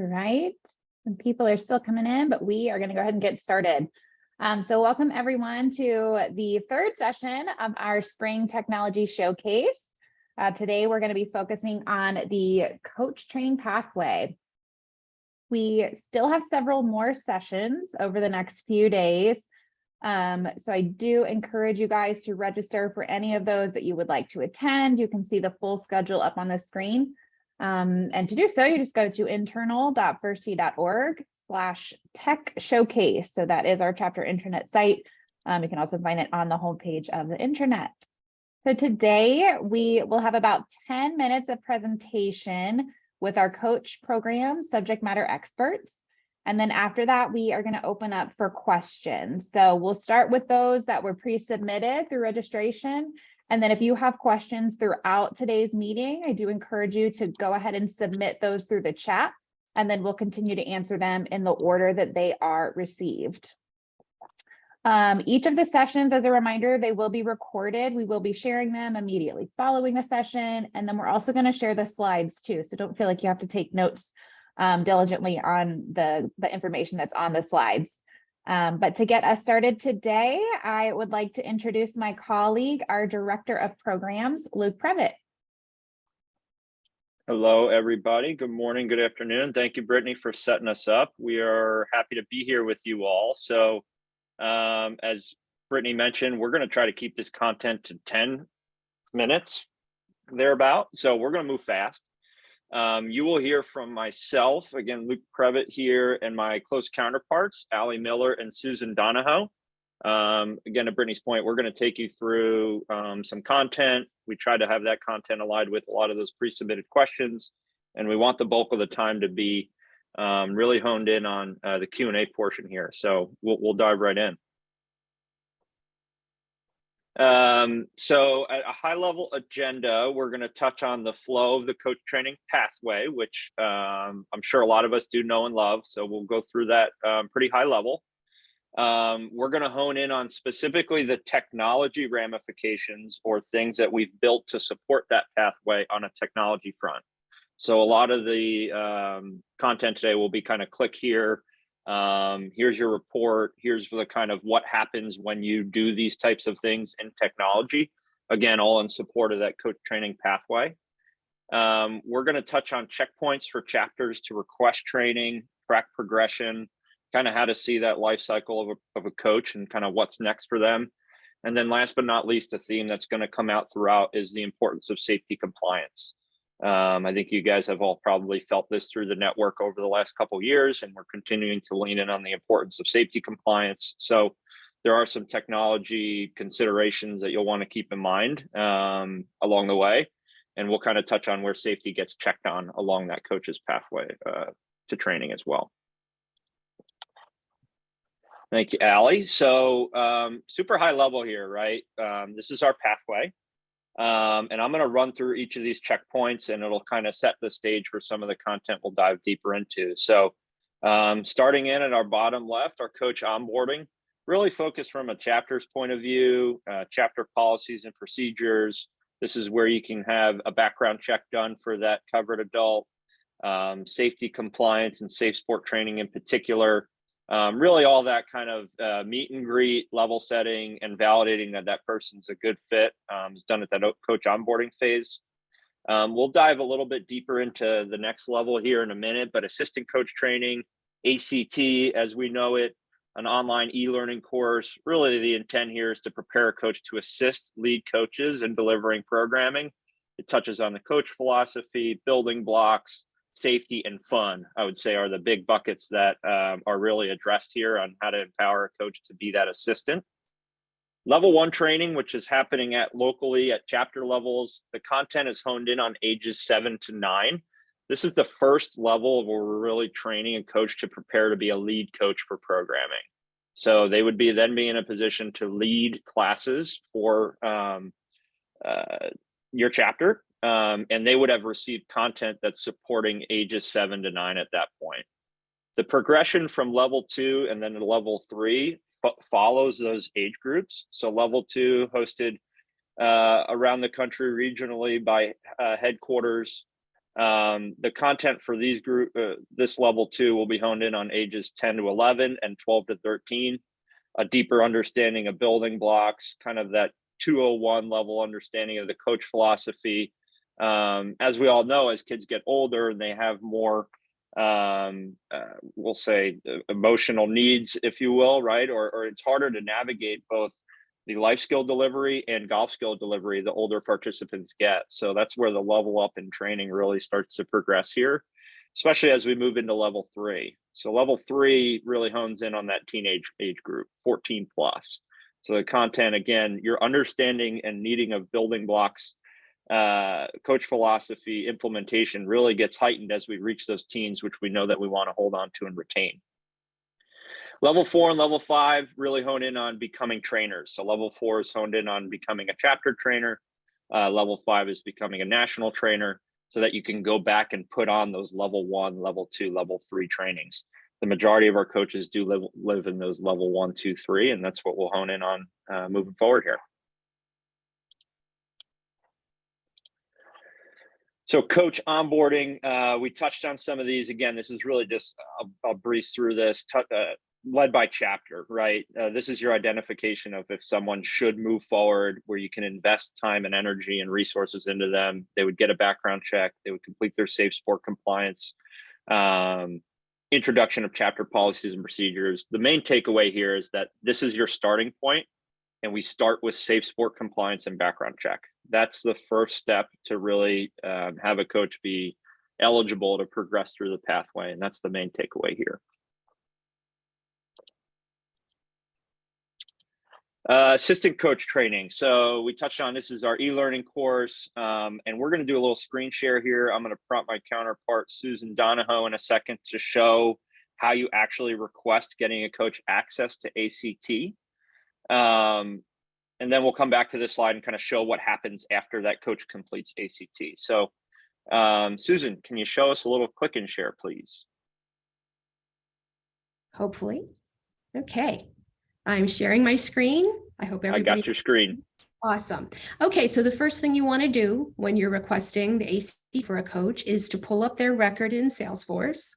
right. And people are still coming in, but we are going to go ahead and get started. So welcome everyone to the third session of our Spring Technology Showcase. Today, we're going to be focusing on the coach training pathway. We still have several more sessions over the next few days. So I do encourage you guys to register for any of those that you would like to attend. You can see the full schedule up on the screen. And to do so, you just go to internal.firsttee.org/tech showcase. So that is our chapter intranet site. You can also find it on the homepage of the intranet. So today we will have about 10 minutes of presentation with our coach program subject matter experts. And then after that, we are going to open up for questions. So we'll start with those that were pre-submitted through registration. And then if you have questions throughout today's meeting, I do encourage you to go ahead and submit those through the chat, and then we'll continue to answer them in the order that they are received. Each of the sessions, as a reminder, they will be recorded. We will be sharing them immediately following the session. And then we're also going to share the slides too. So don't feel like you have to take notes diligently on the information that's on the slides. But to get us started today, I would like to introduce my colleague, our Director of Programs, Luke Previtt. Hello, everybody. Good morning, good afternoon. Thank you, Brittany, for setting us up. We are happy to be here with you all. So as Brittany mentioned, we're going to try to keep this content to 10 minutes thereabout. So we're going to move fast. You will hear from myself, again, Luke Previtt here, and my close counterparts, Allie Miller and Susan Donahoe. Again, to Brittany's point, we're going to take you through some content. We try to have that content aligned with a lot of those pre-submitted questions, and we want the bulk of the time to be really honed in on the Q&A portion here. So we'll dive right in. So at a high level agenda, we're going to touch on the flow of the coach training pathway, which I'm sure a lot of us do know and love. So we'll go through that pretty high level. We're going to hone in on specifically the technology ramifications or things that we've built to support that pathway on a technology front. So a lot of the content today will be kind of click here. Here's your report. Here's the kind of what happens when you do these types of things in technology. Again, all in support of that coach training pathway. We're going to touch on checkpoints for chapters to request training, track progression, kind of how to see that life cycle of a coach and kind of what's next for them. And then last but not least, a theme that's going to come out throughout is the importance of safety compliance. I think you guys have all probably felt this through the network over the last couple of years, and we're continuing to lean in on the importance of safety compliance. So there are some technology considerations that you'll want to keep in mind along the way, and we'll kind of touch on where safety gets checked on along that coach's pathway to training as well. Thank you, Allie. So super high level here, right? This is our pathway. And I'm going to run through each of these checkpoints, and it'll kind of set the stage for some of the content we'll dive deeper into. So starting in at our bottom left, our coach onboarding, really focused from a chapter's point of view, chapter policies and procedures. This is where you can have a background check done for that covered adult, safety compliance and safe sport training in particular. Really all that kind of meet and greet, level setting, and validating that that person's a good fit is done at that coach onboarding phase. We'll dive a little bit deeper into the next level here in a minute, but assistant coach training, ACT as we know it, an online e-learning course. Really the intent here is to prepare a coach to assist lead coaches in delivering programming. It touches on the coach philosophy, building blocks, safety, and fun, I would say, are the big buckets that are really addressed here on how to empower a coach to be that assistant. Level 1 training, which is happening locally at chapter levels. The content is honed in on ages 7 to 9. This is the first level where we're really training a coach to prepare to be a lead coach for programming. So they would be in a position to lead classes for your chapter. And they would have received content that's supporting ages 7 to 9 at that point. The progression from level 2 and then to level 3 follows those age groups. So level 2 hosted around the country regionally by headquarters The content for these this level 2 will be honed in on ages 10 to 11 and 12 to 13. A deeper understanding of building blocks, kind of that 201 level understanding of the coach philosophy. As we all know, as kids get older and they have more, we'll say, emotional needs, if you will, right? Or it's harder to navigate both the life skill delivery and golf skill delivery the older participants get. So that's where the level up in training really starts to progress here, especially as we move into level 3. So level 3 really hones in on that teenage age group, 14 plus. So the content, again, your understanding and needing of building blocks, coach philosophy, implementation really gets heightened as we reach those teens, which we know that we want to hold on to and retain. Level 4 and level 5 really hone in on becoming trainers. So level 4 is honed in on becoming a chapter trainer. Level 5 is becoming a national trainer, so that you can go back and put on those level 1, level 2, level 3 trainings. The majority of our coaches do live in those level 1, 2, 3, and that's what we'll hone in on moving forward here. So coach onboarding, we touched on some of these. Again, this is really just, I'll breeze through this, led by chapter, right? This is your identification of if someone should move forward, where you can invest time and energy and resources into them. They would get a background check. They would complete their safe sport compliance, introduction of chapter policies and procedures. The main takeaway here is that this is your starting point, and we start with safe sport compliance and background check. That's the first step to really have a coach be eligible to progress through the pathway, and that's the main takeaway here. Assistant coach training. So we touched on, this is our e-learning course, and we're going to do a little screen share here. I'm going to prompt my counterpart, Susan Donahoe, in a second to show how you actually request getting a coach access to ACT. And then we'll come back to this slide and kind of show what happens after that coach completes ACT. So Susan, can you show us a little click and share, please? Hopefully. Okay. I'm sharing my screen. I hope everybody— I got your screen. Awesome. Okay, so the first thing you want to do when you're requesting the ACT for a coach is to pull up their record in Salesforce.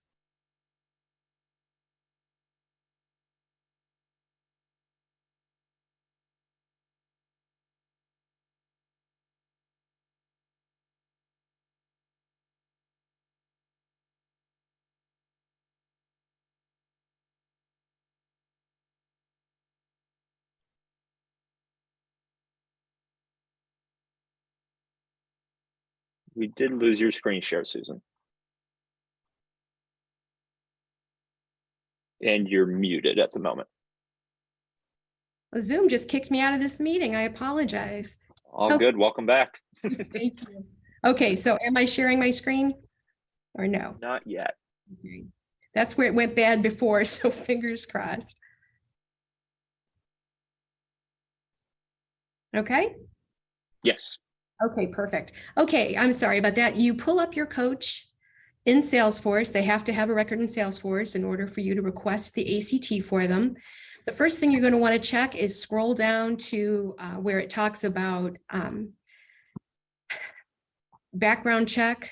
We did lose your screen share, Susan. And you're muted at the moment. Zoom just kicked me out of this meeting. I apologize. All good. Welcome back. Thank you. Okay, so am I sharing my screen or no? Not yet. Okay. That's where it went bad before, so fingers crossed. Okay. Yes. Okay, perfect. Okay, I'm sorry about that. You pull up your coach in Salesforce. They have to have a record in Salesforce in order for you to request the ACT for them. The first thing you're going to want to check is scroll down to where it talks about background check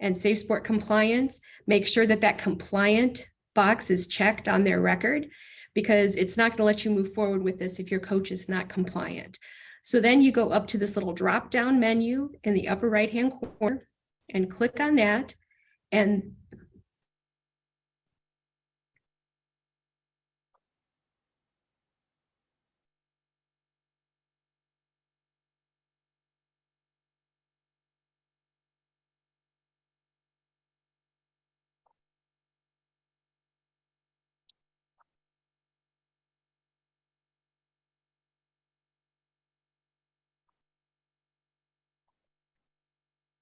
and safe sport compliance. Make sure that that compliant box is checked on their record, because it's not going to let you move forward with this if your coach is not compliant. So then you go up to this little drop down menu in the upper right hand corner and click on that. And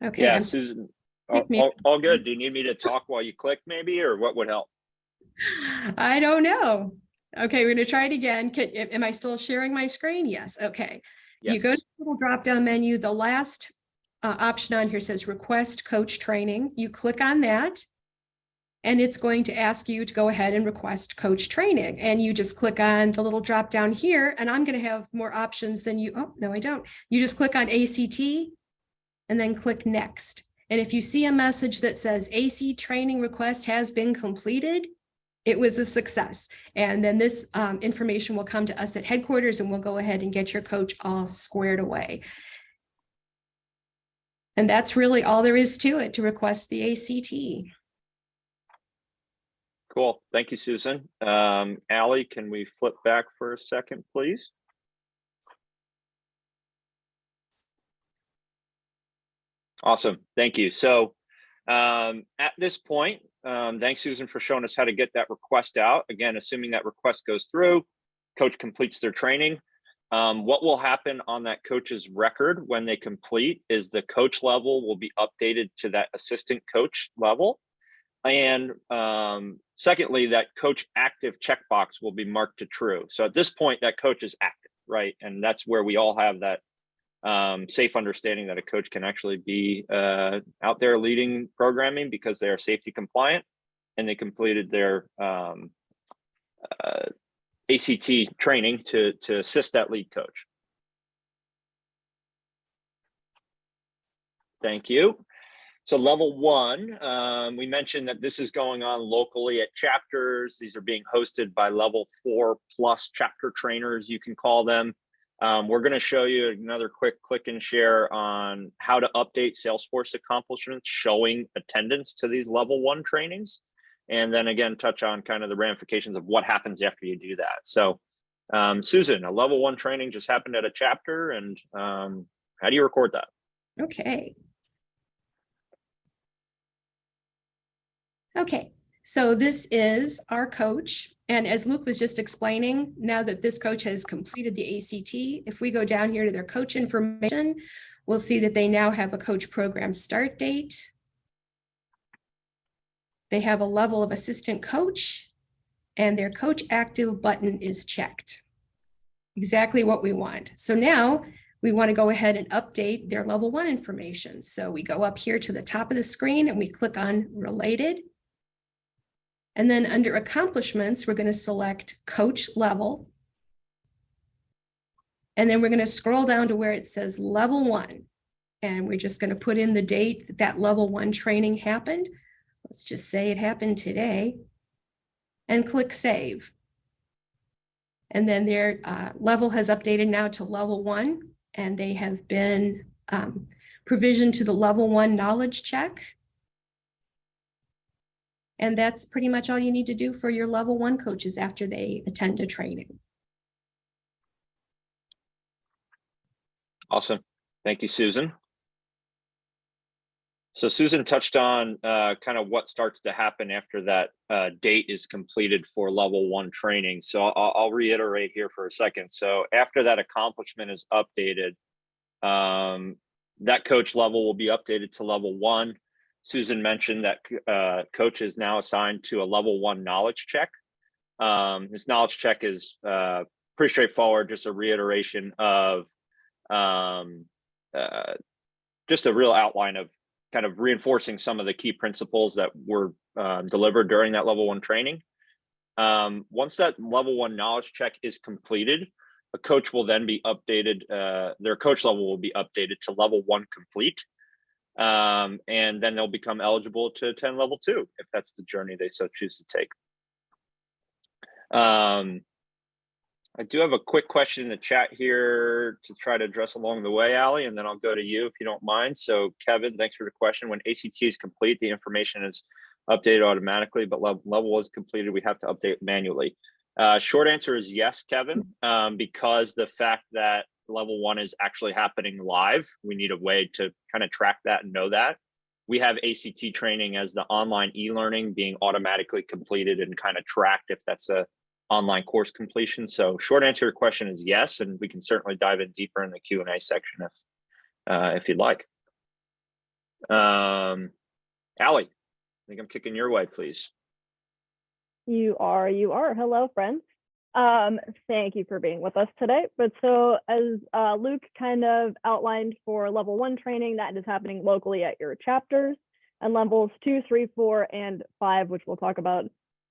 okay. Yeah, Susan, all good. Do you need me to talk while you click maybe, or what would help? I don't know. Okay, we're going to try it again. Am I still sharing my screen? Yes. Okay. Yes. You go to the little drop down menu. The last option on here says request coach training. You click on that, and it's going to ask you to go ahead and request coach training. And you just click on the little drop down here, and I'm going to have more options than you. Oh, no, I don't. You just click on ACT and then click next. And if you see a message that says AC training request has been completed, it was a success. And then this information will come to us at headquarters, and we'll go ahead and get your coach all squared away. And that's really all there is to it, to request the ACT. Cool. Thank you, Susan. Allie, can we flip back for a second, please? Awesome. Thank you. So at this point, thanks, Susan, for showing us how to get that request out. Again, assuming that request goes through, coach completes their training. What will happen on that coach's record when they complete is the coach level will be updated to that assistant coach level. And secondly, that coach active checkbox will be marked to true. So at this point, that coach is active, right? And that's where we all have that safe understanding that a coach can actually be out there leading programming because they are safety compliant and they completed their ACT training to assist that lead coach. Thank you. So level 1, we mentioned that this is going on locally at chapters. These are being hosted by level 4+ chapter trainers, you can call them. We're going to show you another quick click and share on how to update Salesforce accomplishments showing attendance to these level 1 trainings. And then again, touch on kind of the ramifications of what happens after you do that. So Susan, a level 1 training just happened at a chapter, and how do you record that? Okay. Okay, so this is our coach. And as Luke was just explaining, now that this coach has completed the ACT, if we go down here to their coach information, we'll see that they now have a coach program start date. They have a level of assistant coach, and their coach active button is checked. Exactly what we want. So now we want to go ahead and update their level 1 information. So we go up here to the top of the screen and we click on related. And then under accomplishments, we're going to select coach level. And then we're going to scroll down to where it says level 1. And we're just going to put in the date that that level 1 training happened. Let's just say it happened today. And click save. And then their level has updated now to level 1. And they have been provisioned to the level 1 knowledge check. And that's pretty much all you need to do for your level 1 coaches after they attend a training. Awesome. Thank you, Susan. So Susan touched on kind of what starts to happen after that date is completed for level 1 training. So I'll reiterate here for a second. So after that accomplishment is updated, that coach level will be updated to level 1. Susan mentioned that coach is now assigned to a level 1 knowledge check. This knowledge check is pretty straightforward, just a reiteration of just a real outline of kind of reinforcing some of the key principles that were delivered during that level 1 training. Once that level 1 knowledge check is completed, a coach will then be updated, their coach level will be updated to level 1 complete. And then they'll become eligible to attend level 2 if that's the journey they so choose to take. I do have a quick question in the chat here to try to address along the way, Allie, and then I'll go to you if you don't mind. So Kevin, thanks for the question. When ACT is complete, the information is updated automatically, but level is completed, we have to update manually. Short answer is yes, Kevin, because the fact that level 1 is actually happening live, we need a way to kind of track that and know that. We have ACT training as the online e-learning being automatically completed and kind of tracked if that's a online course completion. So short answer to your question is yes, and we can certainly dive in deeper in the Q&A section if you'd like. Allie, I think I'm kicking your way, please. You are. Hello, friends. Thank you for being with us today. But so as Luke kind of outlined for level 1 training, that is happening locally at your chapters, and levels 2, 3, 4, and 5, which we'll talk about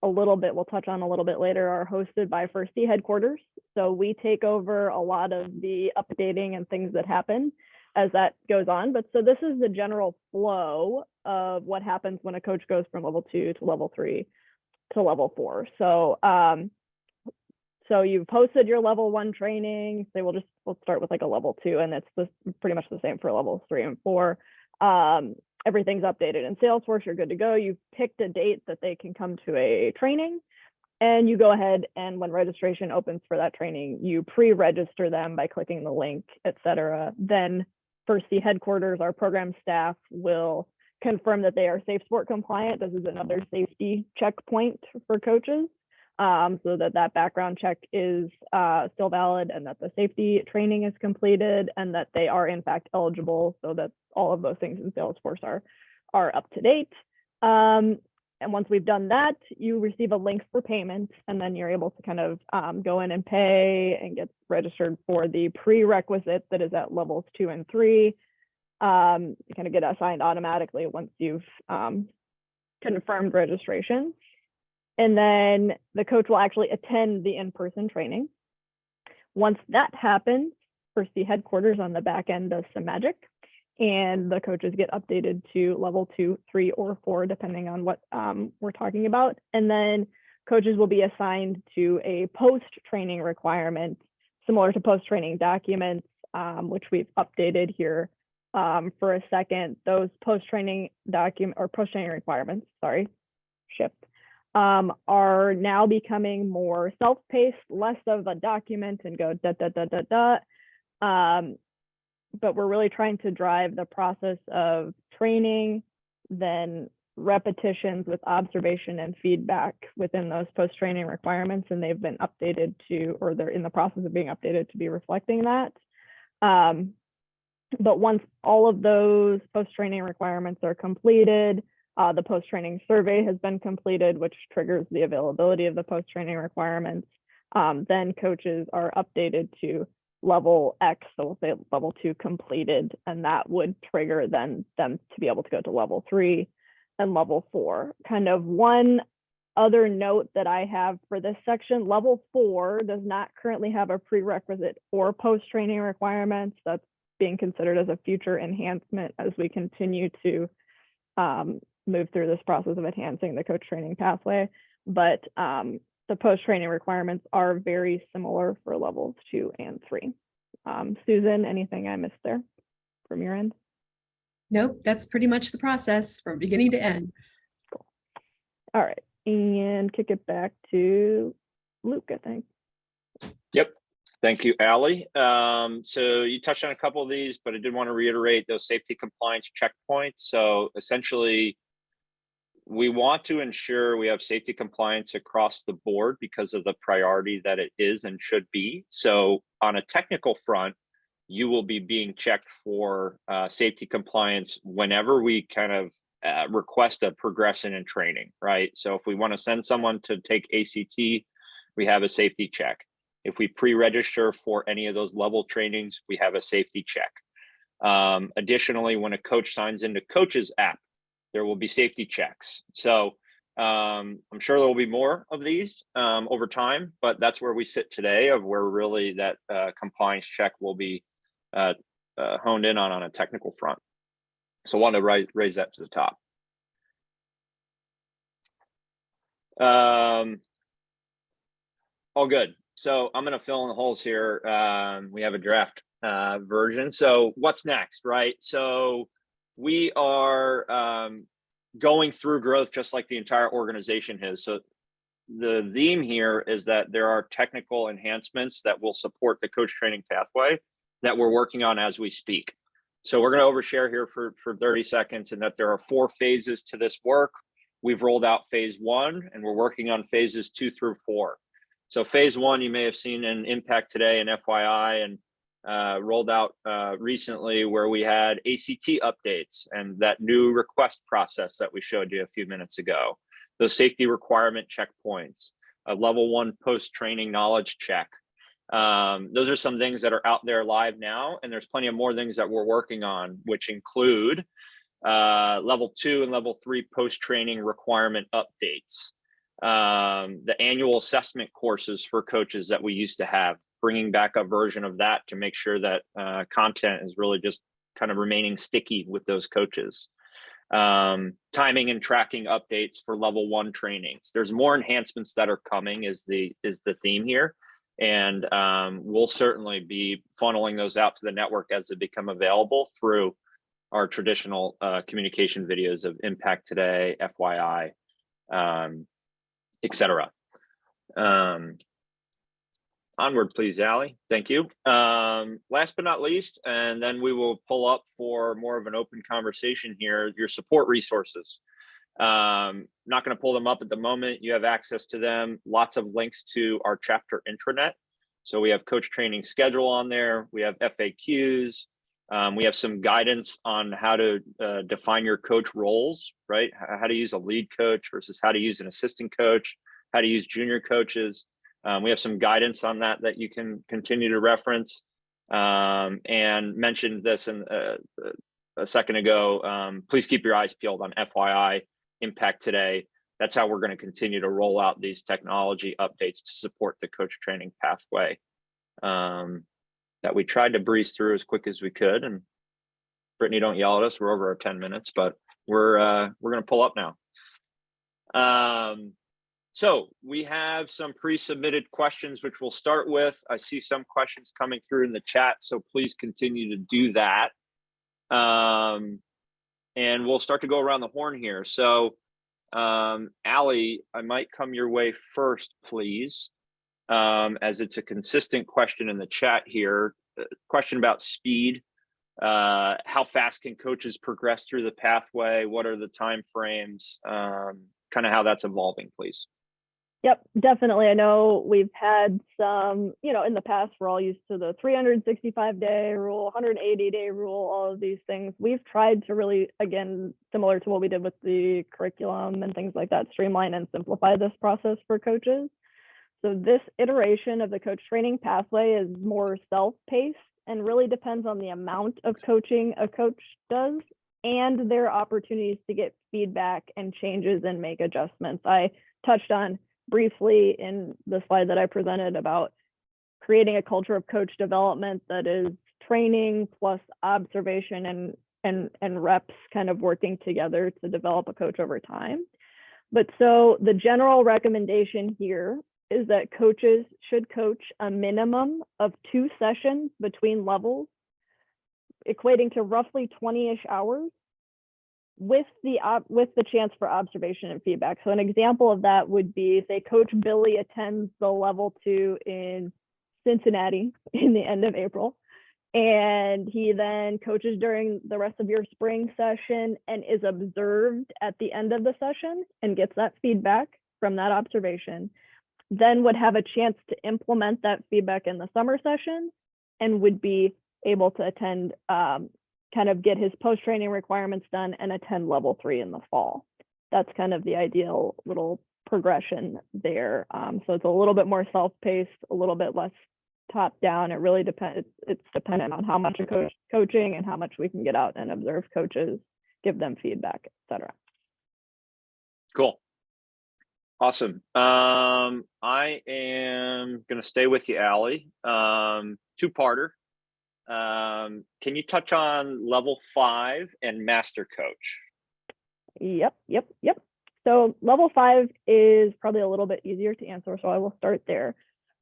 a little bit, we'll touch on a little bit later, are hosted by First D headquarters. So we take over a lot of the updating and things that happen. as that goes on. But so this is the general flow of what happens when a coach goes from level 2 to level 3 to level 4. So so you've posted your level 1 training. Say we'll start with like a level 2, and it's pretty much the same for levels 3 and 4. Everything's updated in Salesforce. You're good to go. You've picked a date that they can come to a training, and you go ahead and when registration opens for that training, you pre-register them by clicking the link, etc. Then for C headquarters, our program staff will confirm that they are Safe Sport compliant. This is another safety checkpoint for coaches, so that background check is still valid, and that the safety training is completed, and that they are in fact eligible, so that all of those things in Salesforce are up to date. And once we've done that, you receive a link for payment, and then you're able to kind of go in and pay and get registered for the prerequisite that is at levels 2 and 3. You kind of get assigned automatically once you've confirmed registration. And then the coach will actually attend the in-person training. Once that happens, First C headquarters on the back end does some magic, and the coaches get updated to level 2, 3, or 4, depending on what we're talking about. And then coaches will be assigned to a post-training requirement, similar to post-training documents, which we've updated here for a second. Those post-training requirements, shipped, are now becoming more self-paced, less of a document and go da da da da da. But we're really trying to drive the process of training, then repetitions with observation and feedback within those post-training requirements, and they've been updated to, or they're in the process of being updated to be reflecting that. But once all of those post-training requirements are completed, the post-training survey has been completed, which triggers the availability of the post-training requirements. Then coaches are updated to level X, so we'll say level 2 completed, and that would trigger then them to be able to go to level 3 and level 4. Kind of one other note that I have for this section, level 4 does not currently have a prerequisite or post-training requirements. That's being considered as a future enhancement as we continue to move through this process of enhancing the coach training pathway. But the post-training requirements are very similar for levels 2 and 3. Susan, anything I missed there from your end? Nope, that's pretty much the process from beginning to end. Cool. All right, and kick it back to Luke, I think. Yep. Thank you, Allie. So you touched on a couple of these, but I did want to reiterate those safety compliance checkpoints. So essentially, we want to ensure we have safety compliance across the board because of the priority that it is and should be. So on a technical front, you will be being checked for safety compliance whenever we kind of request a progression in training, right? So if we want to send someone to take ACT, we have a safety check. If we pre-register for any of those level trainings, we have a safety check. Additionally, when a coach signs into Coach's app, there will be safety checks. So I'm sure there will be more of these over time, but that's where we sit today, of where really that compliance check will be honed in on a technical front. So I want to raise that to the top. All good. So I'm going to fill in the holes here. We have a draft version. So what's next, right? So we are going through growth just like the entire organization has. So the theme here is that there are technical enhancements that will support the coach training pathway that we're working on as we speak. So we're going to overshare here for 30 seconds, and that there are 4 phases to this work. We've rolled out phase 1, and we're working on phases 2 through 4. So phase 1, you may have seen an impact today in FYI, and rolled out recently, where we had ACT updates and that new request process that we showed you a few minutes ago, those safety requirement checkpoints, a level 1 post-training knowledge check. Those are some things that are out there live now, and there's plenty of more things that we're working on, which include level 2 and level 3 post-training requirement updates, the annual assessment courses for coaches that we used to have, bringing back a version of that to make sure that content is really just kind of remaining sticky with those coaches. Timing and tracking updates for level 1 trainings. There's more enhancements that are coming is the theme here. And we'll certainly be funneling those out to the network as they become available through our traditional communication videos of Impact Today, FYI, etc. Onward, please, Allie. Thank you. Last but not least, and then we will pull up for more of an open conversation here, your support resources. Not going to pull them up at the moment. You have access to them. Lots of links to our chapter intranet. So we have coach training schedule on there. We have FAQs. We have some guidance on how to define your coach roles, right? How to use a lead coach versus how to use an assistant coach, how to use junior coaches. We have some guidance on that you can continue to reference, and mentioned this in, a second ago. Please keep your eyes peeled on FYI, Impact Today. That's how we're going to continue to roll out these technology updates to support the coach training pathway that we tried to breeze through as quick as we could. And Brittany, don't yell at us. We're over our 10 minutes, but we're going to pull up now. So we have some pre-submitted questions, which we'll start with. I see some questions coming through in the chat, so please continue to do that. And we'll start to go around the horn here. So Allie, I might come your way first, please, as it's a consistent question in the chat here. Question about speed. How fast can coaches progress through the pathway? What are the time frames? Kind of how that's evolving, please. Yep, definitely. I know we've had some, in the past, we're all used to the 365-day rule, 180-day rule, all of these things. We've tried to really, again, similar to what we did with the curriculum and things like that, streamline and simplify this process for coaches. So this iteration of the coach training pathway is more self-paced and really depends on the amount of coaching a coach does and their opportunities to get feedback and changes and make adjustments. I touched on briefly in the slide that I presented about creating a culture of coach development that is training plus observation and reps kind of working together to develop a coach over time. But so the general recommendation here is that coaches should coach a minimum of 2 sessions between levels, equating to roughly 20-ish hours, with the chance for observation and feedback. So an example of that would be, say, Coach Billy attends the level 2 in Cincinnati in the end of April, and he then coaches during the rest of your spring session and is observed at the end of the session and gets that feedback from that observation, then would have a chance to implement that feedback in the summer session and would be able to attend, kind of get his post-training requirements done and attend level 3 in the fall. That's kind of the ideal little progression there. So it's a little bit more self-paced, a little bit less top-down. It really depends. It's dependent on how much a coach coaching and how much we can get out and observe coaches, give them feedback, etc. Cool. Awesome. I am going to stay with you, Allie. Two-parter. Can you touch on level 5 and master coach? Yep. So level 5 is probably a little bit easier to answer, so I will start there.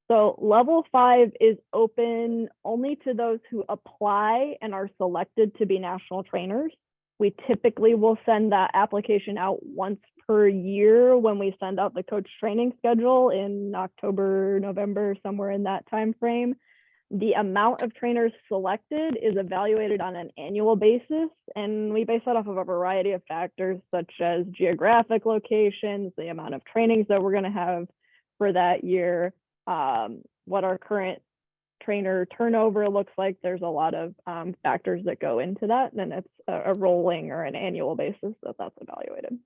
So level 5 is open only to those who apply and are selected to be national trainers. We typically will send that application out once per year when we send out the coach training schedule in October, November, somewhere in that time frame. The amount of trainers selected is evaluated on an annual basis, and we base that off of a variety of factors such as geographic locations, the amount of trainings that we're going to have for that year, what our current trainer turnover looks like. There's a lot of factors that go into that, and it's a rolling or an annual basis that's evaluated.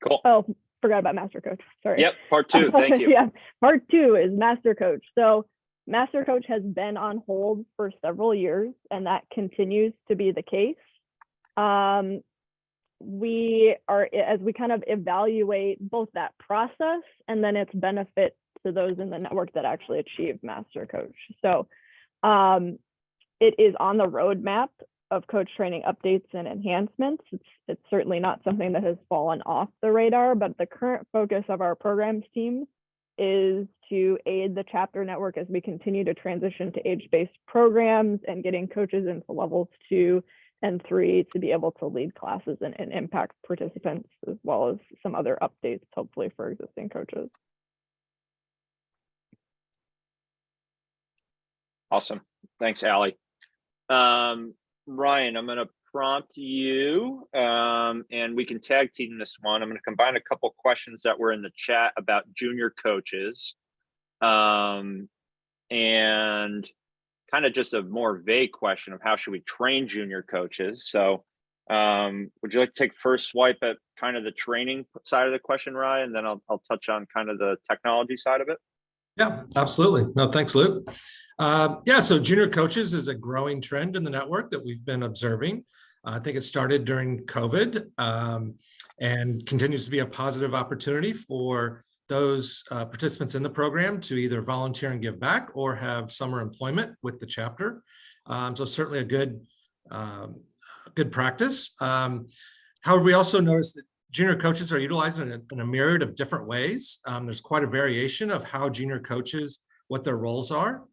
Cool. Oh, forgot about master coach. Sorry. Yep, part 2. Thank you. Yeah, part 2 is master coach. So master coach has been on hold for several years, and that continues to be the case. We are, as we kind of evaluate both that process and then its benefit to those in the network that actually achieve master coach. So It is on the roadmap of coach training updates and enhancements. It's certainly not something that has fallen off the radar, but the current focus of our programs team is to aid the chapter network as we continue to transition to age-based programs and getting coaches into levels 2 and 3 to be able to lead classes and impact participants, as well as some other updates, hopefully for existing coaches. Awesome. Thanks, Allie. Ryan, I'm going to prompt you and we can tag team this one. I'm going to combine a couple questions that were in the chat about junior coaches and kind of just a more vague question of how should we train junior coaches. So would you like to take first swipe at kind of the training side of the question, Ryan, and then I'll touch on kind of the technology side of it? Yeah, absolutely. No, thanks, Luke. Yeah, so junior coaches is a growing trend in the network that we've been observing. I think it started during COVID and continues to be a positive opportunity for those participants in the program to either volunteer and give back or have summer employment with the chapter. So certainly a good practice. However, we also noticed that junior coaches are utilized in a myriad of different ways. There's quite a variation of how junior coaches, what their roles are.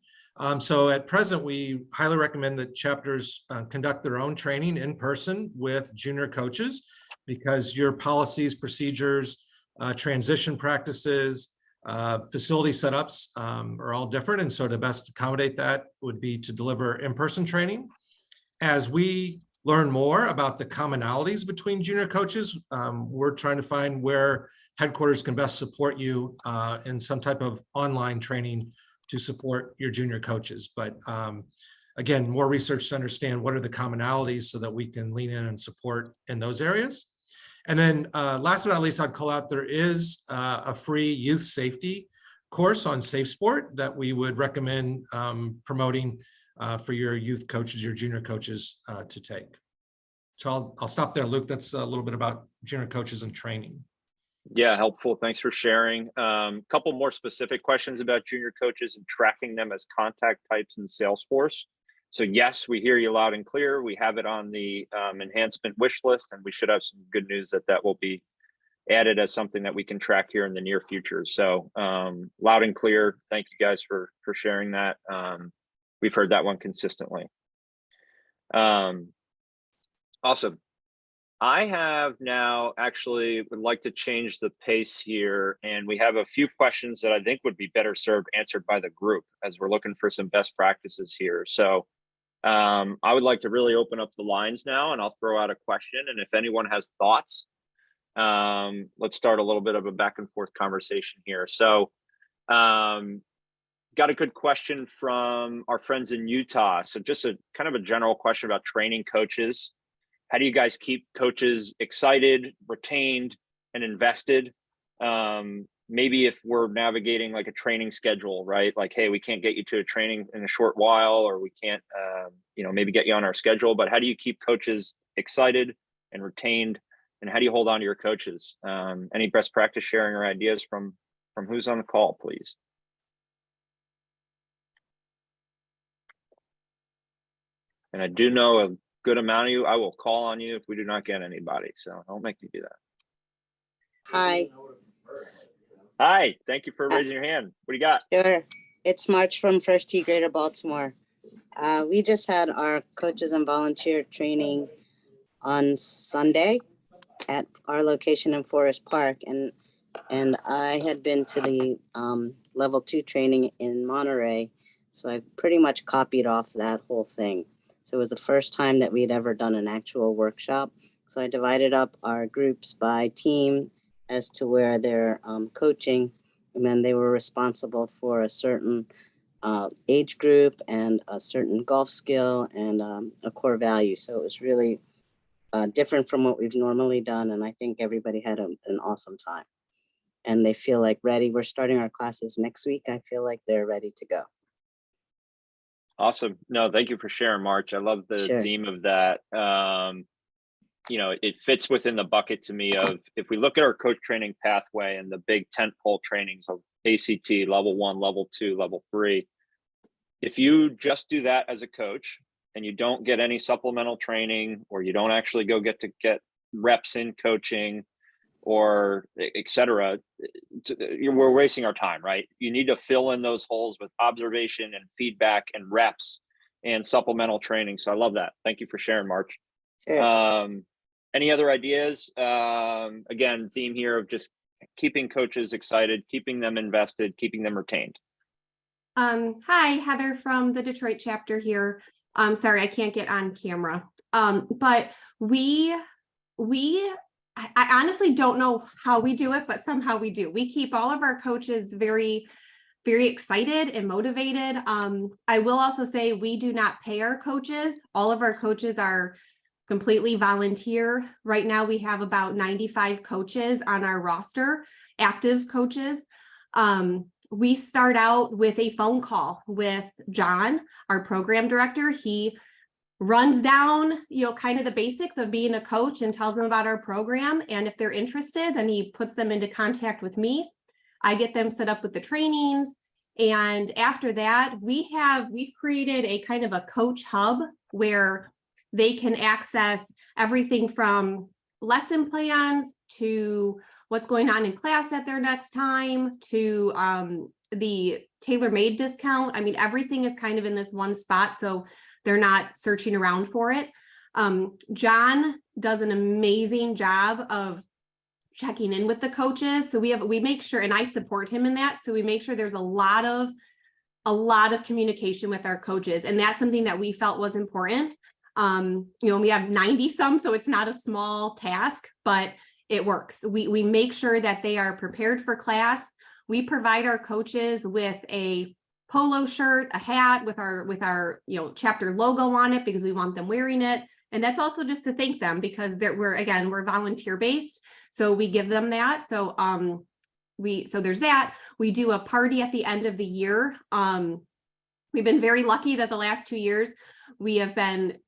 So at present, we highly recommend that chapters conduct their own training in person with junior coaches, because your policies, procedures, transition practices, facility setups are all different. And so to best accommodate that would be to deliver in-person training. As we learn more about the commonalities between junior coaches, we're trying to find where headquarters can best support you in some type of online training to support your junior coaches. But again, more research to understand what are the commonalities so that we can lean in and support in those areas. And then last but not least, I'd call out there is a free youth safety course on Safe Sport that we would recommend promoting for your youth coaches, your junior coaches to take. So I'll stop there, Luke. That's a little bit about junior coaches and training. Yeah, helpful. Thanks for sharing. Couple more specific questions about junior coaches and tracking them as contact types in Salesforce. So yes, we hear you loud and clear. We have it on the enhancement wish list, and we should have some good news that will be added as something that we can track here in the near future. So loud and clear. Thank you guys for sharing that. We've heard that one consistently. Awesome. I have now actually would like to change the pace here, and we have a few questions that I think would be better served answered by the group as we're looking for some best practices here. So I would like to really open up the lines now, and I'll throw out a question. And if anyone has thoughts, let's start a little bit of a back and forth conversation here. So got a good question from our friends in Utah. So just a kind of a general question about training coaches. How do you guys keep coaches excited, retained, and invested? Maybe if we're navigating like a training schedule, right? Like, hey, we can't get you to a training in a short while, or we can't, maybe get you on our schedule. But how do you keep coaches excited and retained? And how do you hold on to your coaches? Any best practice sharing or ideas from who's on the call, please? And I do know a good amount of you, I will call on you if we do not get anybody. So don't make me do that. Hi. Hi, thank you for raising your hand. What do you got? Sure. It's March from First T Greater Baltimore. We just had our coaches and volunteer training on Sunday at our location in Forest Park. And I had been to the level 2 training in Monterey. So I pretty much copied off that whole thing. So it was the first time that we'd ever done an actual workshop. So I divided up our groups by team as to where they're coaching, and then they were responsible for a certain age group and a certain golf skill and a core value. So it was really different from what we've normally done, and I think everybody had an awesome time. And they feel like ready. We're starting our classes next week. I feel like they're ready to go. Awesome. No, thank you for sharing, March. I love the theme of that. It fits within the bucket to me of, if we look at our coach training pathway and the big tentpole trainings of ACT, level 1, level 2, level 3, If you just do that as a coach and you don't get any supplemental training, or you don't actually go get reps in coaching, or et cetera, we're wasting our time, right? You need to fill in those holes with observation and feedback and reps and supplemental training. So I love that. Thank you for sharing, March. Sure. Any other ideas? Again, theme here of just keeping coaches excited, keeping them invested, keeping them retained. Hi, Heather from the Detroit chapter here. Sorry, I can't get on camera. But I honestly don't know how we do it, but somehow we do. We keep all of our coaches very, very excited and motivated. I will also say we do not pay our coaches. All of our coaches are completely volunteer. Right now, we have about 95 coaches on our roster, active coaches. We start out with a phone call with John, our program director. He runs down, kind of the basics of being a coach and tells them about our program. And if they're interested, then he puts them into contact with me. I get them set up with the trainings. And after that, we've created a kind of a coach hub where they can access everything from lesson plans to what's going on in class at their next time to the tailor-made discount. I mean, everything is kind of in this one spot, so they're not searching around for it. John does an amazing job of checking in with the coaches. So we make sure, and I support him in that. So we make sure there's a lot of communication with our coaches. And that's something that we felt was important. We have 90 some, so it's not a small task, but it works. We make sure that they are prepared for class. We provide our coaches with a polo shirt, a hat with our chapter logo on it, because we want them wearing it. And that's also just to thank them, because we're volunteer based. So we give them that. So there's that. We do a party at the end of the year. We've been very lucky that the last 2 years we have been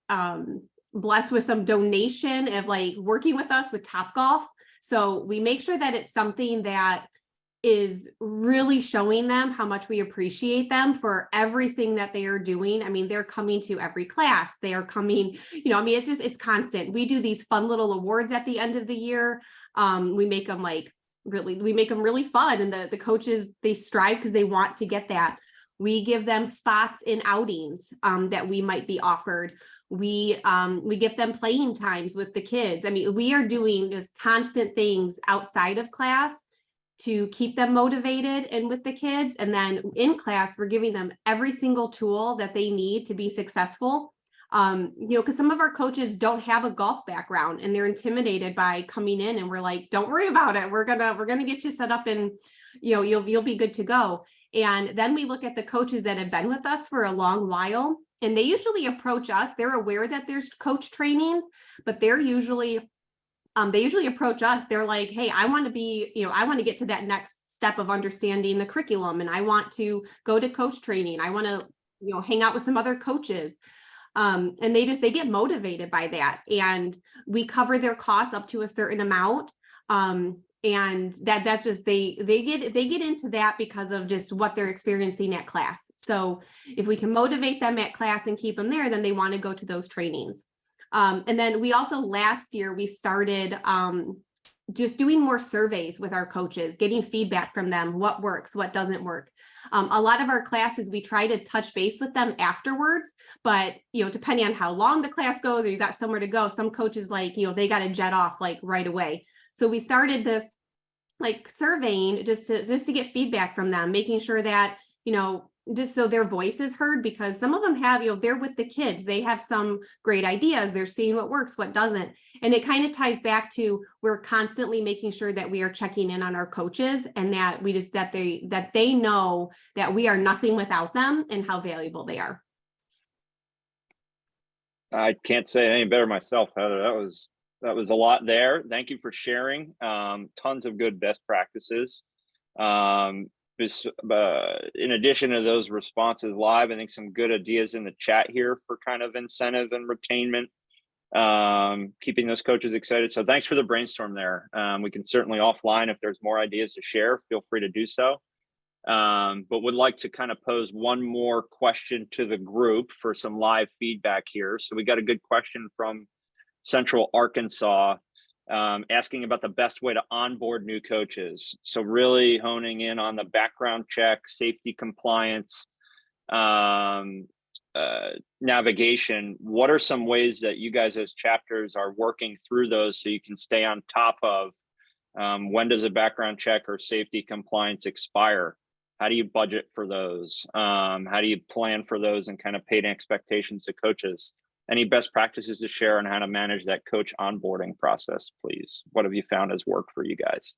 blessed with some donation of working with us with Topgolf. So we make sure that it's something that is really showing them how much we appreciate them for everything that they are doing. I mean, they're coming to every class. They are coming, it's constant. We do these fun little awards at the end of the year. We make them really fun. And the coaches, they strive because they want to get that. We give them spots in outings that we might be offered. We give them playing times with the kids. I mean, we are doing just constant things outside of class to keep them motivated and with the kids. And then in class, we're giving them every single tool that they need to be successful. Because some of our coaches don't have a golf background and they're intimidated by coming in, and we're like, don't worry about it. We're gonna get you set up, and you'll be good to go. And then we look at the coaches that have been with us for a long while, and they usually approach us. They're aware that there's coach trainings, but they usually approach us. They're like, hey, I want to get to that next step of understanding the curriculum, and I want to go to coach training. I want to, hang out with some other coaches. And they get motivated by that. And we cover their costs up to a certain amount. And that's just, they get into that because of just what they're experiencing at class. So if we can motivate them at class and keep them there, then they want to go to those trainings. And then we also, last year, we started just doing more surveys with our coaches, getting feedback from them, what works, what doesn't work. A lot of our classes, we try to touch base with them afterwards, but, depending on how long the class goes, or you got somewhere to go, some coaches they got to jet off right away. So we started this surveying just to get feedback from them, making sure that, just so their voice is heard, because some of them have, they're with the kids, they have some great ideas, they're seeing what works, what doesn't. And it kind of ties back to, we're constantly making sure that we are checking in on our coaches, and that that they know that we are nothing without them and how valuable they are. I can't say any better myself, Heather. That was a lot there. Thank you for sharing. Tons of good best practices. In addition to those responses live, I think some good ideas in the chat here for kind of incentive and retainment, keeping those coaches excited. So thanks for the brainstorm there. We can certainly offline, if there's more ideas to share, feel free to do so. but would like to kind of pose one more question to the group for some live feedback here. So we got a good question from Central Arkansas, asking about the best way to onboard new coaches. So really honing in on the background check, safety compliance, navigation. What are some ways that you guys as chapters are working through those so you can stay on top of when does a background check or safety compliance expire? How do you budget for those? How do you plan for those and kind of paid expectations to coaches? Any best practices to share on how to manage that coach onboarding process, please? What have you found has worked for you guys?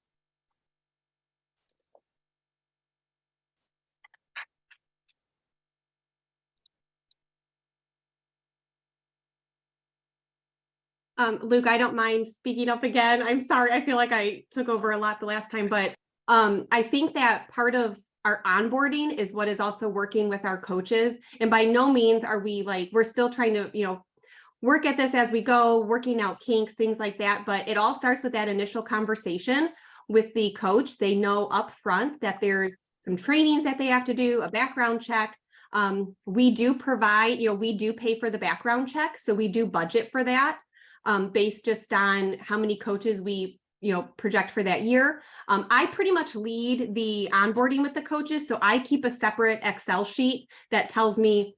Luke, I don't mind speaking up again. I'm sorry. I feel like I took over a lot the last time, but I think that part of our onboarding is what is also working with our coaches. And by no means are we like, we're still trying to, work at this as we go, working out kinks, things like that. But it all starts with that initial conversation with the coach. They know up front that there's some trainings that they have to do, a background check. We do provide, we do pay for the background check. So we do budget for that based just on how many coaches we project for that year. I pretty much lead the onboarding with the coaches. So I keep a separate Excel sheet that tells me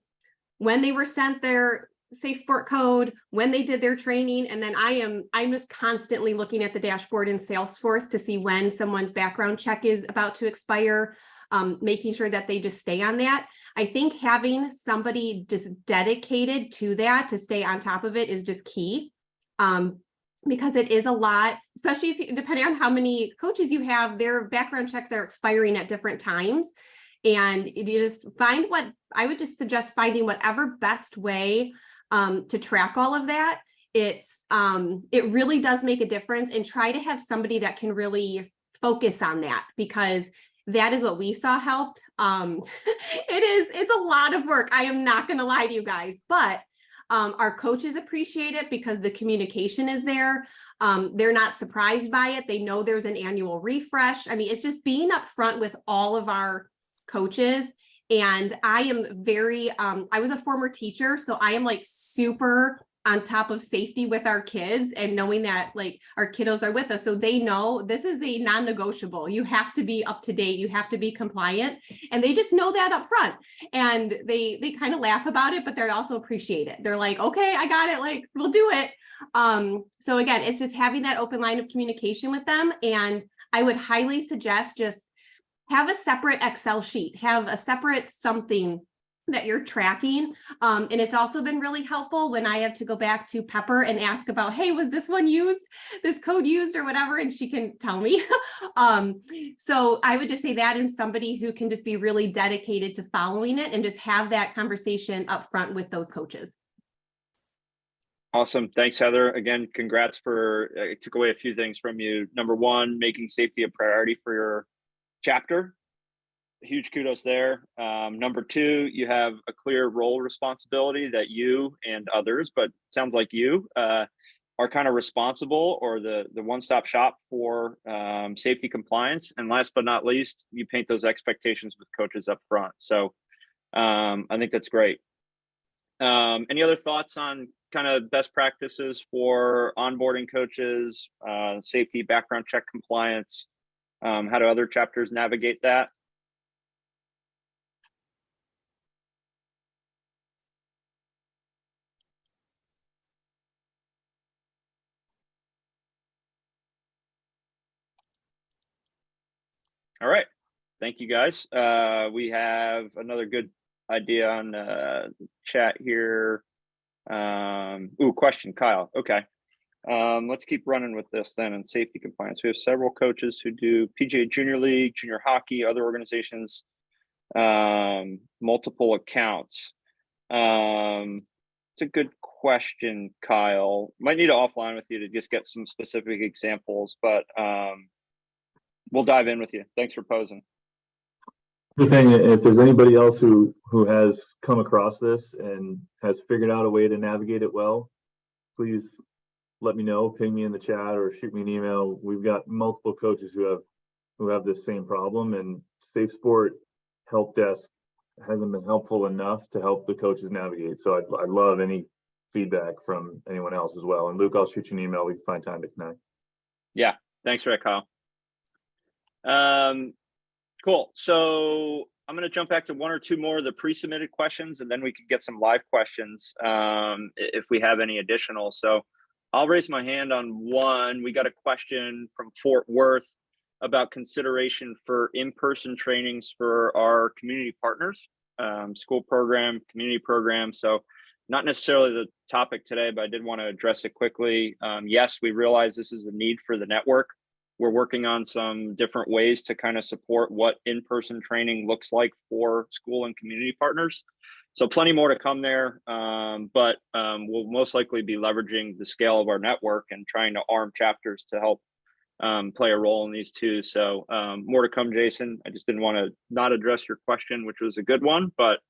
when they were sent their Safe Sport code, when they did their training. And then I'm just constantly looking at the dashboard in Salesforce to see when someone's background check is about to expire, making sure that they just stay on that. I think having somebody just dedicated to that to stay on top of it is just key. Because it is a lot, especially depending on how many coaches you have, their background checks are expiring at different times. And you just find I would just suggest finding whatever best way to track all of that. It really does make a difference, and try to have somebody that can really focus on that, because that is what we saw helped. It's a lot of work. I am not going to lie to you guys, but our coaches appreciate it because the communication is there. They're not surprised by it. They know there's an annual refresh. I mean, it's just being upfront with all of our coaches. And I am very, I was a former teacher, so I am like super on top of safety with our kids and knowing that like our kiddos are with us. So they know this is a non-negotiable. You have to be up to date. You have to be compliant. And they just know that up front. And they kind of laugh about it, but they also appreciate it. They're like, okay, I got it. Like, we'll do it. So again, it's just having that open line of communication with them. And I would highly suggest just have a separate Excel sheet, have a separate something that you're tracking. And it's also been really helpful when I have to go back to Pepper and ask about, hey, was this one used, this code used or whatever? And she can tell me. So I would just say that, and somebody who can just be really dedicated to following it and just have that conversation up front with those coaches. Awesome. Thanks, Heather. Again, congrats for, I took away a few things from you. Number one, making safety a priority for your chapter. Huge kudos there. Number two, you have a clear role responsibility that you and others, but sounds like you are kind of responsible, or the one-stop shop for safety compliance. And last but not least, you paint those expectations with coaches up front. So I think that's great. Any other thoughts on kind of best practices for onboarding coaches, safety, background check compliance? How do other chapters navigate that? All right. Thank you, guys. We have another good idea on chat here. Question, Kyle. Okay. Let's keep running with this then in safety compliance. We have several coaches who do PGA Junior League, junior hockey, other organizations, multiple accounts. It's a good question, Kyle. Might need to offline with you to just get some specific examples, but we'll dive in with you. Thanks for posing. The thing, if there's anybody else who has come across this and has figured out a way to navigate it well, please let me know, ping me in the chat or shoot me an email. We've got multiple coaches who have who have this same problem, and Safe Sport Help Desk hasn't been helpful enough to help the coaches navigate. So I'd love any feedback from anyone else as well. And Luke, I'll shoot you an email. We can find time to connect. Yeah, thanks for that, Kyle. Cool. So I'm going to jump back to one or two more of the pre-submitted questions, and then we could get some live questions if we have any additional. So I'll raise my hand on one. We got a question from Fort Worth about consideration for in-person trainings for our community partners, school program, community program. So not necessarily the topic today, but I did want to address it quickly. Yes, we realize this is a need for the network. We're working on some different ways to kind of support what in-person training looks like for school and community partners. So plenty more to come there, but we'll most likely be leveraging the scale of our network and trying to arm chapters to help play a role in these too. So more to come, Jason. I just didn't want to not address your question, which was a good one, but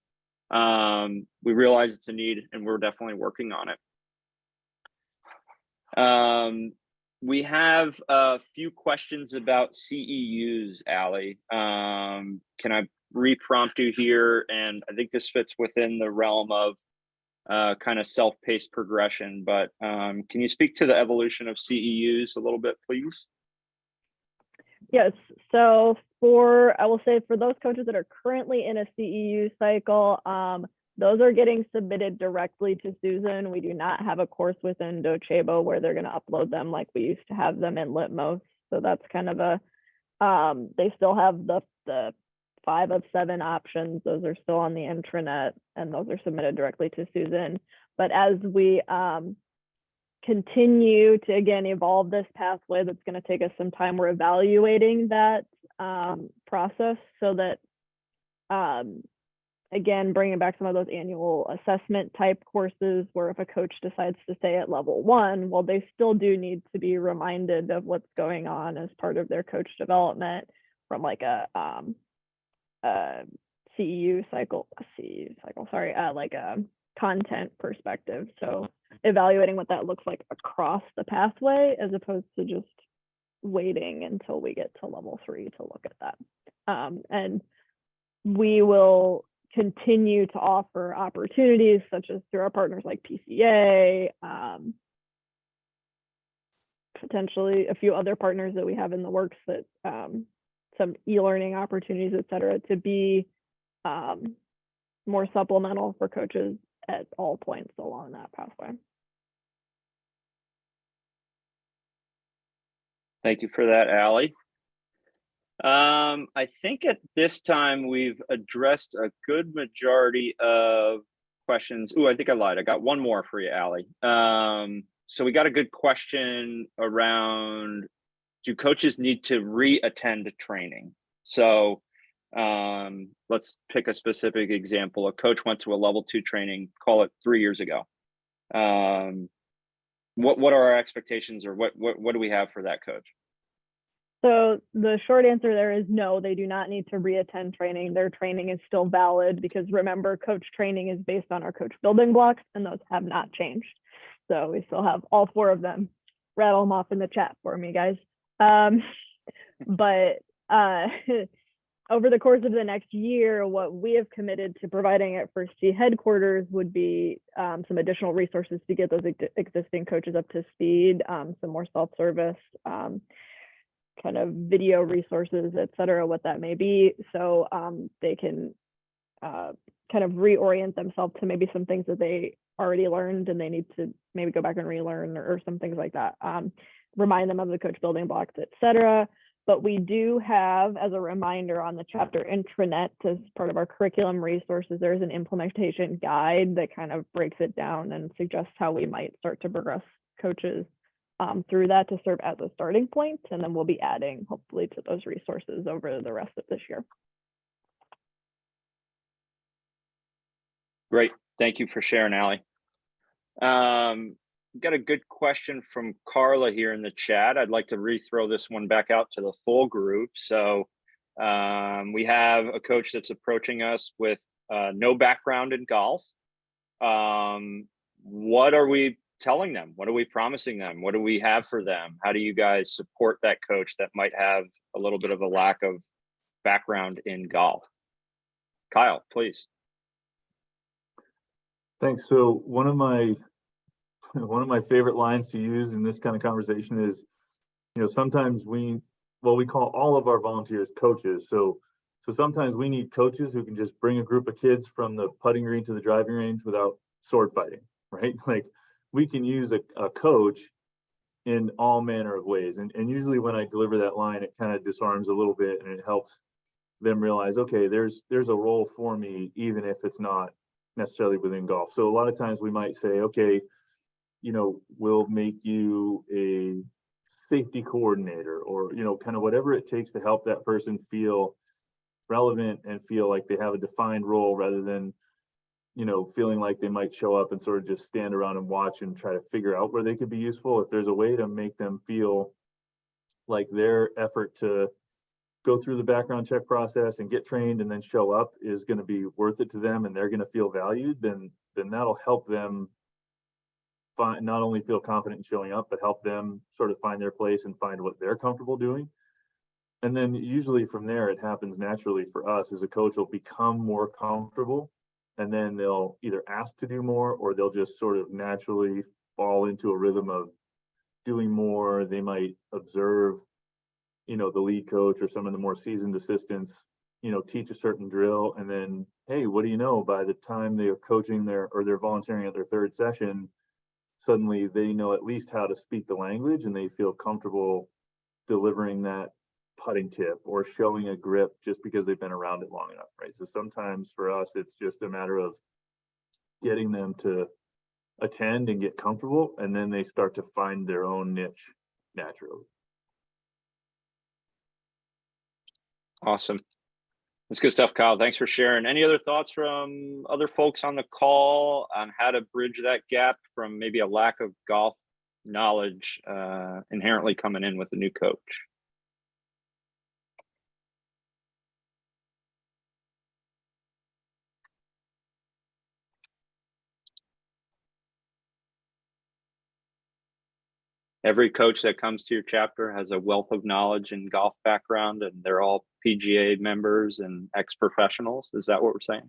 we realize it's a need and we're definitely working on it. We have a few questions about CEUs, Allie. Can I re-prompt you here? And I think this fits within the realm of kind of self-paced progression, but can you speak to the evolution of CEUs a little bit, please? Yes. So I will say for those coaches that are currently in a CEU cycle, those are getting submitted directly to Susan. We do not have a course within Docebo where they're going to upload them like we used to have them in Litmos. So that's kind of a, they still have the 5 of 7 options. Those are still on the intranet and those are submitted directly to Susan. But as we continue to, again, evolve this pathway, that's going to take us some time. We're evaluating that process so that, again, bringing back some of those annual assessment type courses where if a coach decides to stay at level 1, well, they still do need to be reminded of what's going on as part of their coach development from like a CEU cycle, like a content perspective. So evaluating what that looks like across the pathway as opposed to just waiting until we get to level 3 to look at that. And we will continue to offer opportunities such as through our partners like PCA, potentially a few other partners that we have in the works that some e-learning opportunities, et cetera, to be more supplemental for coaches at all points along that pathway. Thank you for that, Allie. I think at this time we've addressed a good majority of questions. Oh, I think I lied. I got one more for you, Allie. So we got a good question around, do coaches need to re-attend training? So let's pick a specific example. A coach went to a level 2 training, call it 3 years ago. What are our expectations, or what do we have for that coach? So the short answer there is no, they do not need to re-attend training. Their training is still valid because remember, coach training is based on our coach building blocks and those have not changed. So we still have all 4 of them. Rattle them off in the chat for me, guys. But over the course of the next year, what we have committed to providing at First Tee headquarters would be some additional resources to get those existing coaches up to speed, some more self-service, kind of video resources, et cetera, what that may be. So they can kind of reorient themselves to maybe some things that they already learned and they need to maybe go back and relearn or some things like that. Remind them of the coach building blocks, et cetera. But we do have, as a reminder on the chapter intranet, as part of our curriculum resources, there's an implementation guide that kind of breaks it down and suggests how we might start to progress coaches through that to serve as a starting point. And then we'll be adding hopefully to those resources over the rest of this year. Great. Thank you for sharing, Allie. Got a good question from Carla here in the chat. I'd like to rethrow this one back out to the full group. So we have a coach that's approaching us with no background in golf. What are we telling them? What are we promising them? What do we have for them? How do you guys support that coach that might have a little bit of a lack of background in golf? Kyle, please. Thanks. So one of my favorite lines to use in this kind of conversation is, sometimes we call all of our volunteers coaches. So sometimes we need coaches who can just bring a group of kids from the putting green to the driving range without sword fighting, right? Like, we can use a coach in all manner of ways. And usually when I deliver that line, it kind of disarms a little bit, and it helps them realize, okay, there's a role for me, even if it's not necessarily within golf. So a lot of times we might say, okay, we'll make you a safety coordinator, or, kind of whatever it takes to help that person feel relevant and feel like they have a defined role, rather than, feeling like they might show up and sort of just stand around and watch and try to figure out where they could be useful. If there's a way to make them feel like their effort to go through the background check process and get trained and then show up is going to be worth it to them, and they're going to feel valued, then that'll help them not only feel confident in showing up, but help them sort of find their place and find what they're comfortable doing. And then usually from there, it happens naturally for us as a coach will become more comfortable, and then they'll either ask to do more, or they'll just sort of naturally fall into a rhythm of doing more. They might observe, the lead coach or some of the more seasoned assistants, teach a certain drill, and then, hey, what do you know, by the time they're coaching they're volunteering at their third session, suddenly they know at least how to speak the language, and they feel comfortable delivering that putting tip or showing a grip just because they've been around it long enough, right? So sometimes for us, it's just a matter of getting them to attend and get comfortable, and then they start to find their own niche naturally. Awesome. That's good stuff, Kyle. Thanks for sharing. Any other thoughts from other folks on the call on how to bridge that gap from maybe a lack of golf knowledge inherently coming in with a new coach? Every coach that comes to your chapter has a wealth of knowledge and golf background, and they're all PGA members and ex-professionals. Is that what we're saying?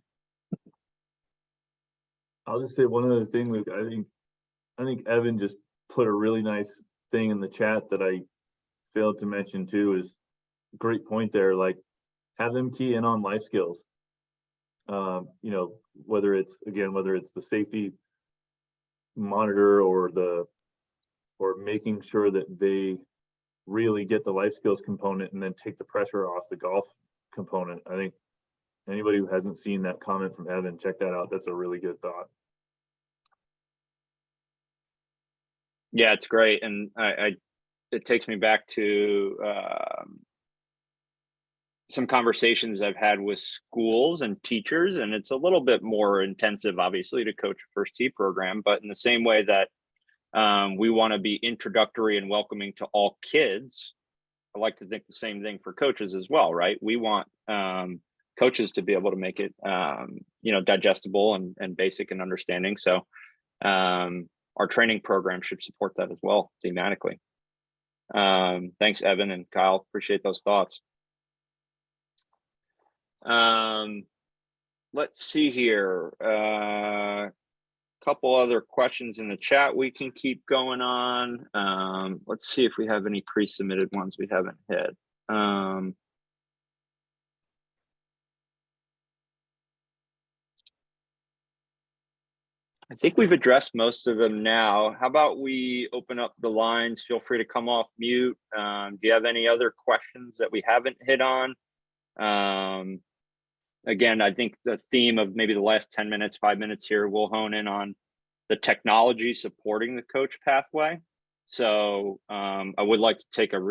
I'll just say one other thing, Luke. I think Evan just put a really nice thing in the chat that I failed to mention too. Is a great point there. Like, have them key in on life skills. Whether it's the safety monitor or making sure that they really get the life skills component and then take the pressure off the golf component. I think anybody who hasn't seen that comment from Evan, check that out. That's a really good thought. Yeah, it's great. And it takes me back to some conversations I've had with schools and teachers, and it's a little bit more intensive, obviously, to coach a first tee program, but in the same way that we want to be introductory and welcoming to all kids, I like to think the same thing for coaches as well, right? We want coaches to be able to make it, digestible and basic and understanding. So our training program should support that as well, thematically. Thanks, Evan and Kyle. Appreciate those thoughts. Let's see here. Couple other questions in the chat we can keep going on. Let's see if we have any pre-submitted ones we haven't hit. I think we've addressed most of them now. How about we open up the lines? Feel free to come off mute. Do you have any other questions that we haven't hit on? Again, I think the theme of maybe the last 10 minutes, 5 minutes here, we'll hone in on the technology supporting the coach pathway. So I would like to take a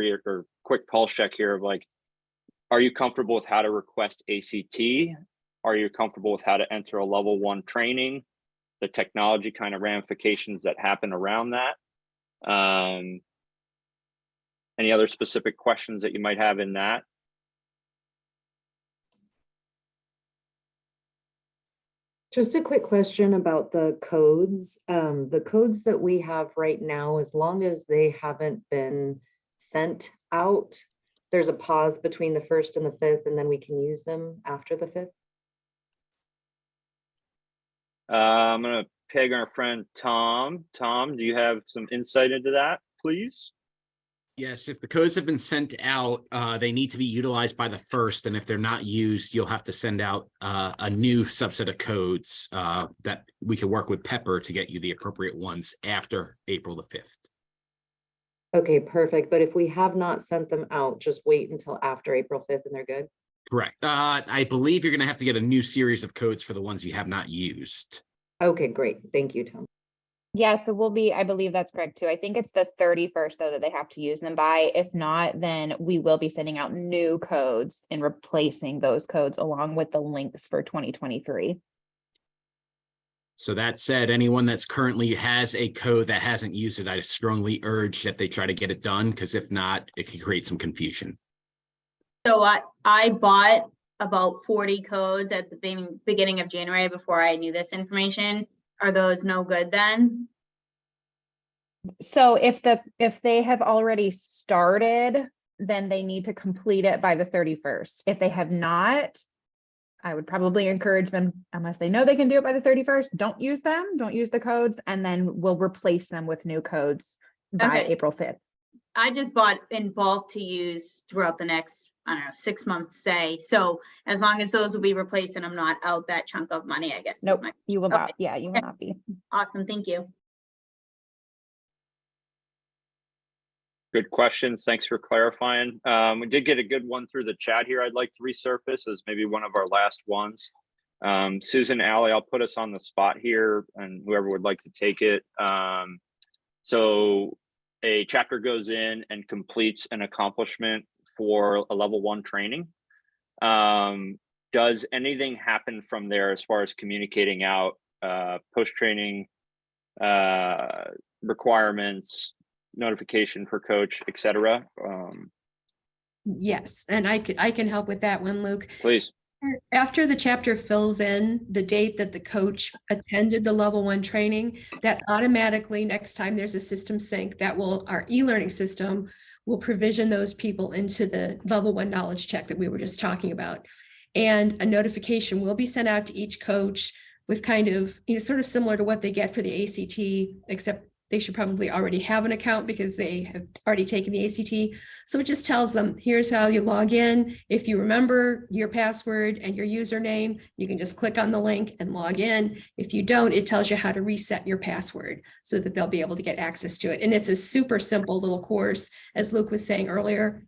quick pulse check here of like, are you comfortable with how to request ACT? Are you comfortable with how to enter a level 1 training? The technology kind of ramifications that happen around that. Any other specific questions that you might have in that? Just a quick question about the codes. The codes that we have right now, as long as they haven't been sent out, there's a pause between the 1st and the 5th, and then we can use them after the 5th. I'm going to peg our friend Tom. Tom, do you have some insight into that, please? Yes, if the codes have been sent out, they need to be utilized by the 1st. And if they're not used, you'll have to send out a new subset of codes that we can work with Pepper to get you the appropriate ones after April the 5th. Okay, perfect. But if we have not sent them out, just wait until after April 5th and they're good. Correct. I believe you're going to have to get a new series of codes for the ones you have not used. Okay, great. Thank you, Tom. Yeah, so we'll be, I believe that's correct too. I think it's the 31st though that they have to use them by. If not, then we will be sending out new codes and replacing those codes along with the links for 2023. So that said, anyone that's currently has a code that hasn't used it, I strongly urge that they try to get it done, because if not, it can create some confusion. So I bought about 40 codes at the beginning of January before I knew this information. Are those no good then? So if they have already started, then they need to complete it by the 31st. If they have not, I would probably encourage them, unless they know they can do it by the 31st, don't use them, don't use the codes, and then we'll replace them with new codes by Okay. April 5th. I just bought in bulk to use throughout the next, I don't know, 6 months, say. So as long as those will be replaced and I'm not out that chunk of money, I guess. Nope, you will Okay. not. Yeah, you will not be. Awesome. Thank you. Good questions. Thanks for clarifying. We did get a good one through the chat here. I'd like to resurface as maybe one of our last ones. Susan, Allie, I'll put us on the spot here and whoever would like to take it. So a chapter goes in and completes an accomplishment for a level 1 training. Does anything happen from there as far as communicating out post-training requirements, notification for coach, etc.? Yes, and I can help with that one, Luke. Please. After the chapter fills in the date that the coach attended the level 1 training, that automatically next time there's a system sync that will, our e-learning system will provision those people into the level 1 knowledge check that we were just talking about. And a notification will be sent out to each coach with kind of, sort of similar to what they get for the ACT, except they should probably already have an account because they have already taken the ACT. So it just tells them, here's how you log in. If you remember your password and your username, you can just click on the link and log in. If you don't, it tells you how to reset your password so that they'll be able to get access to it. And it's a super simple little course. As Luke was saying earlier,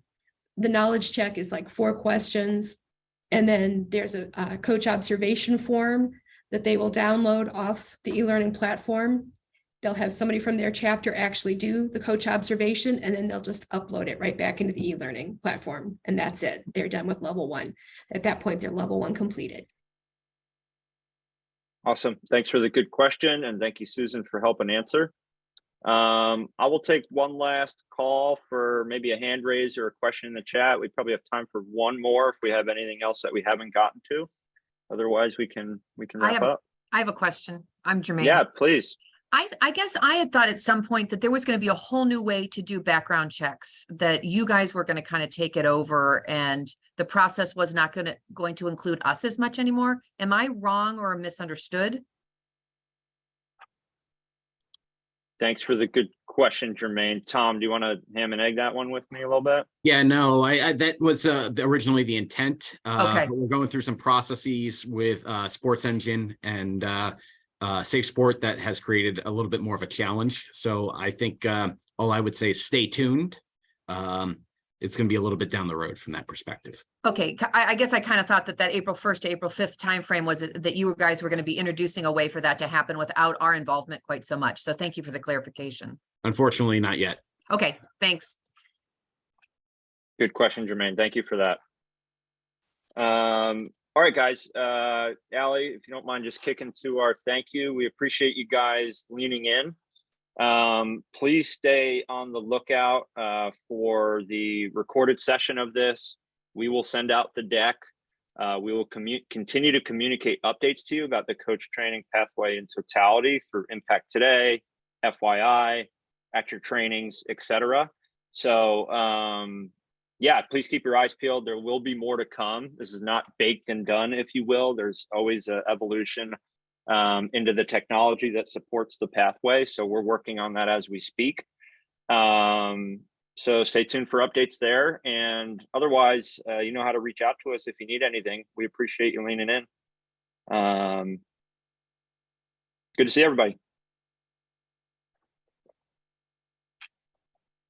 the knowledge check is like 4 questions. And then there's a coach observation form that they will download off the e-learning platform. They'll have somebody from their chapter actually do the coach observation, and then they'll just upload it right back into the e-learning platform. And that's it. They're done with level 1. At that point, they're level 1 completed. Awesome. Thanks for the good question. And thank you, Susan, for helping answer. I will take one last call for maybe a hand raise or a question in the chat. We probably have time for one more if we have anything else that we haven't gotten to. Otherwise, we can wrap up. I have a question. I'm Jermaine. Yeah, please. I guess I had thought at some point that there was going to be a whole new way to do background checks, that you guys were going to kind of take it over and the process was not going to include us as much anymore. Am I wrong or misunderstood? Thanks for the good question, Jermaine. Tom, do you want to ham and egg that one with me a little bit? Yeah, no, I that was originally the intent. Okay. But we're going through some processes with Sports Engine and Safe Sport that has created a little bit more of a challenge. So I think all I would say is stay tuned. It's going to be a little bit down the road from that perspective. Okay, I guess I kind of thought that April 1st to April 5th timeframe was that you guys were going to be introducing a way for that to happen without our involvement quite so much. So thank you for the clarification. Unfortunately, not yet. Okay, thanks. Good question, Jermaine. Thank you for that. All right, guys. Allie, if you don't mind just kicking to our thank you. We appreciate you guys leaning in. Please stay on the lookout for the recorded session of this. We will send out the deck We will continue to communicate updates to you about the coach training pathway in totality through Impact Today, FYI, at your trainings, etc. So yeah, please keep your eyes peeled. There will be more to come. This is not baked and done, if you will. There's always an evolution into the technology that supports the pathway. So we're working on that as we speak. So stay tuned for updates there. And otherwise, you know how to reach out to us if you need anything. We appreciate you leaning in. Good to see everybody.